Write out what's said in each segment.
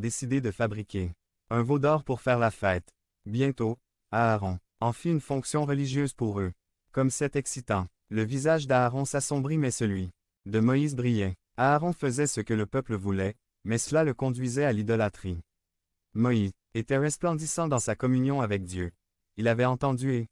décidé de fabriquer un veau d'or pour faire la fête. Bientôt, Aaron en fit une fonction religieuse pour eux. Comme c'est excitant, le visage d'Aaron s'assombrit mais celui de Moïse brillait. Aaron faisait ce que le peuple voulait, mais cela le conduisait à l'idolâtrie. Moïse était resplendissant dans sa communion avec Dieu. Il avait entendu et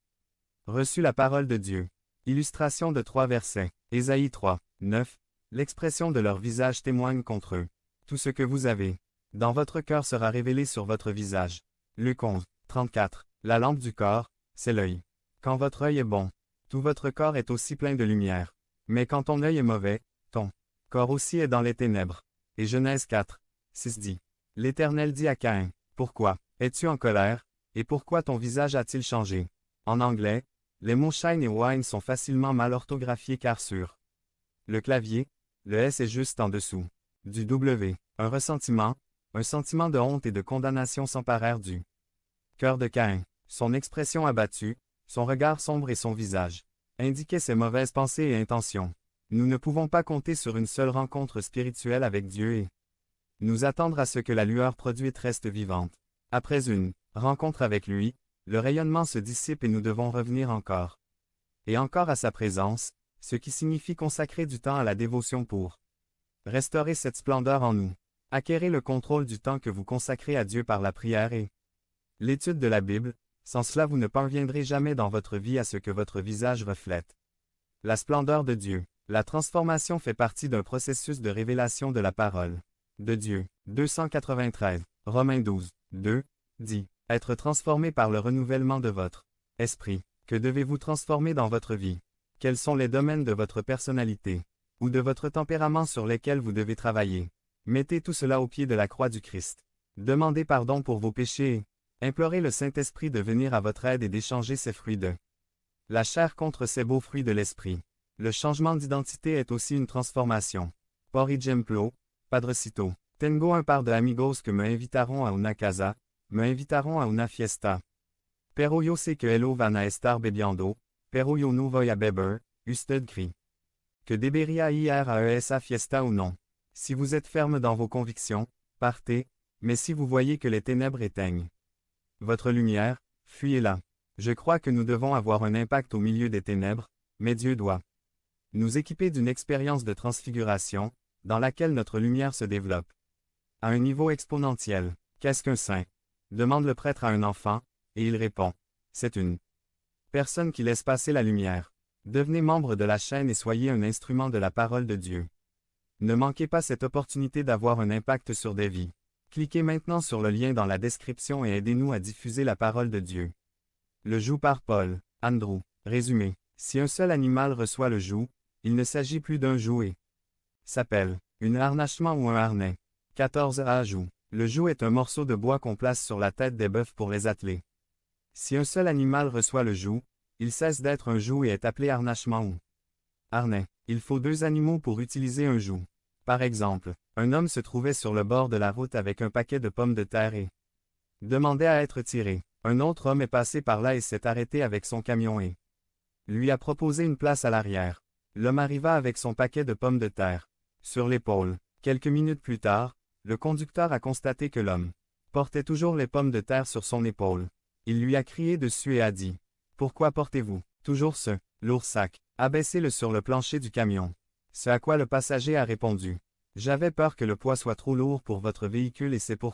reçu la parole de Dieu. Illustration de 3 versets. Ésaïe 3, 9. L'expression de leur visage témoigne contre eux. Tout ce que vous avez dans votre cœur sera révélé sur votre visage. Luc 11, 34. La lampe du corps, c'est l'œil. Quand votre œil est bon, tout votre corps est aussi plein de lumière. Mais quand ton œil est mauvais, ton corps aussi est dans les ténèbres. Et Genèse 4, 6 dit. L'Éternel dit à Caïn, « Pourquoi es-tu en colère, et pourquoi ton visage a-t-il changé ?» En anglais, les mots shine et wine sont facilement mal orthographiés car sur le clavier, le S est juste en dessous du W. Un sentiment de honte et de condamnation s'emparèrent du cœur de Caïn. Son expression abattue, son regard sombre et son visage indiquaient ses mauvaises pensées et intentions. Nous ne pouvons pas compter sur une seule rencontre spirituelle avec Dieu et nous attendre à ce que la lueur produite reste vivante. Après une rencontre avec lui, le rayonnement se dissipe et nous devons revenir encore et encore à sa présence, ce qui signifie consacrer du temps à la dévotion pour restaurer cette splendeur en nous. Acquérez le contrôle du temps que vous consacrez à Dieu par la prière et l'étude de la Bible, sans cela vous ne parviendrez jamais dans votre vie à ce que votre visage reflète la splendeur de Dieu. La transformation fait partie d'un processus de révélation de la parole de Dieu. 293, Romains 12, 2, dit, « Être transformé par le renouvellement de votre esprit. » Que devez-vous transformer dans votre vie? Quels sont les domaines de votre personnalité ou de votre tempérament sur lesquels vous devez travailler? Mettez tout cela au pied de la croix du Christ. Demandez pardon pour vos péchés et implorez le Saint-Esprit de venir à votre aide et d'échanger ses fruits de la chair contre ces beaux fruits de l'esprit. Le changement d'identité est aussi une transformation. Por ejemplo, Padrecito, tengo un par de amigos que me invitaron a una casa, me invitaron a una fiesta. Pero yo sé que ellos van a estar bebiendo, pero yo no voy a beber, usted cree que debería ir a esa fiesta ou non. Si vous êtes ferme dans vos convictions, partez, mais si vous voyez que les ténèbres éteignent votre lumière, fuyez-la. Je crois que nous devons avoir un impact au milieu des ténèbres, mais Dieu doit nous équiper d'une expérience de transfiguration, dans laquelle notre lumière se développe à un niveau exponentiel. Qu'est-ce qu'un saint? Demande le prêtre à un enfant, et il répond. C'est une personne qui laisse passer la lumière. Devenez membre de la chaîne et soyez un instrument de la parole de Dieu. Ne manquez pas cette opportunité d'avoir un impact sur des vies. Cliquez maintenant sur le lien dans la description et aidez-nous à diffuser la parole de Dieu. Le joug par Paul, Andrew. Résumé. Si un seul animal reçoit le joug, il ne s'agit plus d'un joug et s'appelle un harnachement ou un harnais. 14 ajout. Le joug est un morceau de bois qu'on place sur la tête des bœufs pour les atteler. Si un seul animal reçoit le joug, il cesse d'être un joug et est appelé harnachement ou harnais. Il faut 2 animaux pour utiliser un joug. Par exemple, un homme se trouvait sur le bord de la route avec un paquet de pommes de terre et demandait à être tiré. Un autre homme est passé par là et s'est arrêté avec son camion et lui a proposé une place à l'arrière. L'homme arriva avec son paquet de pommes de terre sur l'épaule. Quelques minutes plus tard, le conducteur a constaté que l'homme portait toujours les pommes de terre sur son épaule. Il lui a crié dessus et a dit « Pourquoi portez-vous toujours ce lourd sac? Abaissez-le sur le plancher du camion. » Ce à quoi le passager a répondu « J'avais peur que le poids soit trop lourd pour votre véhicule et c'est pourquoi